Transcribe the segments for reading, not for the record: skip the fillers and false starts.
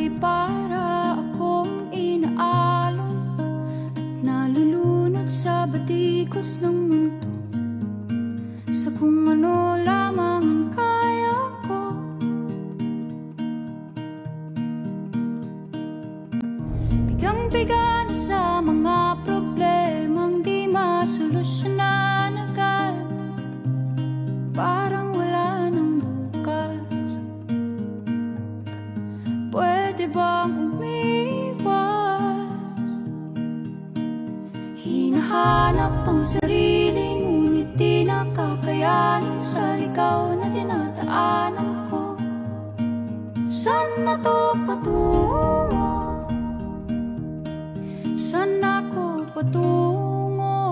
ay para akong inaalon at nalulunod sa batikos ng mundo, sa kung ano lamang ang kaya ko. Bigang-biga na sa mga problemang di masolusyonan agad, parang wala nang bukas. Pwede bang umiwas? Hinahanap ang sarili, ngunit di nakakayanan sa ligaw na dinadaanan ko. Saan na to patungo? Saan ako patungo?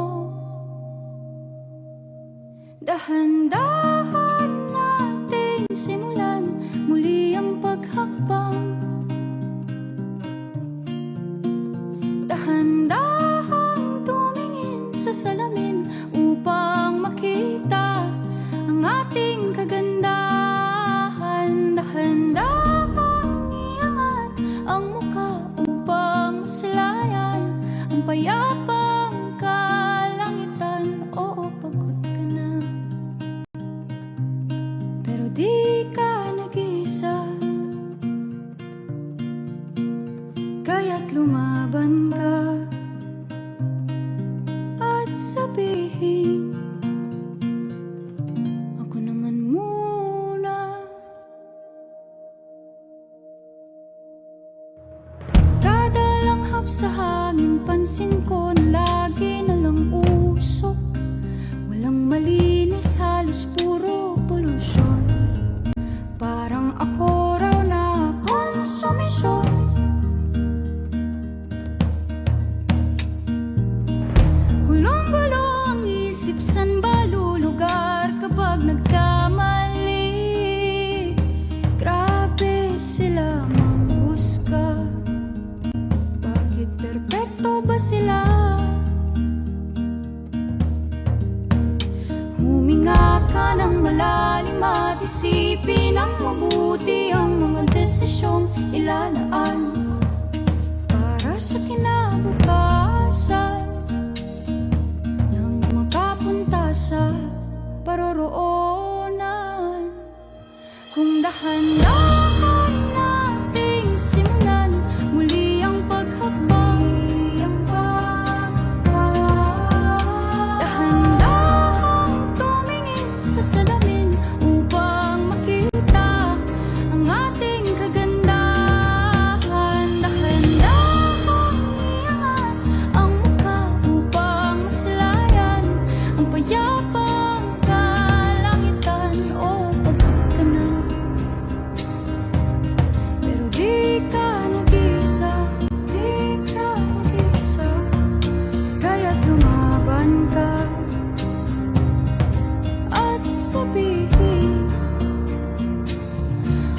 Dahan-dahan natin simulan muli ang paghakbang. Dahan-dahang tumingin sa salamin upang makita ang ating kagandahan. Dahan-dahang iangat ang mukha upang masalayan ang payapang kalangitan. Oo, pagod ka na, pero di ka nag-iisa, kaya't lumaban ka at sabihin, ako naman muna. Kada langhap sa hangin, pansin ko na lagi na lang usok. Walang malinis, halos puro polusyon. Parang ako raw na konsumisyon. Gulong-gulo ang isip, san ba lulugar kapag nagkamali? Grabe sila manghusga, bakit perpekto ba sila? Huminga ka ng malalim at isipin ang mabuti ang mga desisyong ilalaan para sa kinabukasan, nang makapunta sa paroroonan. Kung dahan-dahan nating simulan muli ang paghakbang, dahan-dahang tumingin sa salamin upang makita ang ating kagandahan. Dahan-dahang iangat ang mukha upang masalayan ang payapang kalangitan. O pagod ka na, pero di ka nag-iisa, di ka nag-iisa, kaya't lumaban ka at sabihin,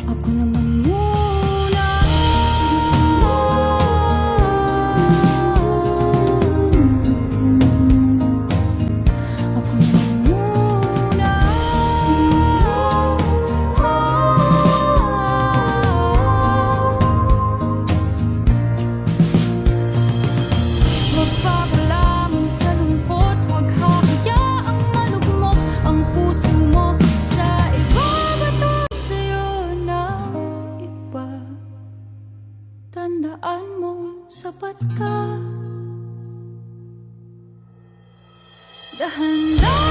ako naman muna. Ako naman muna. Magpapalamon sa lungkot, huwag hahayaang malugmok ang puso mo sa iba. Bato sa'yo ng iba, tandaan mo sapat ka. Dahan-dahan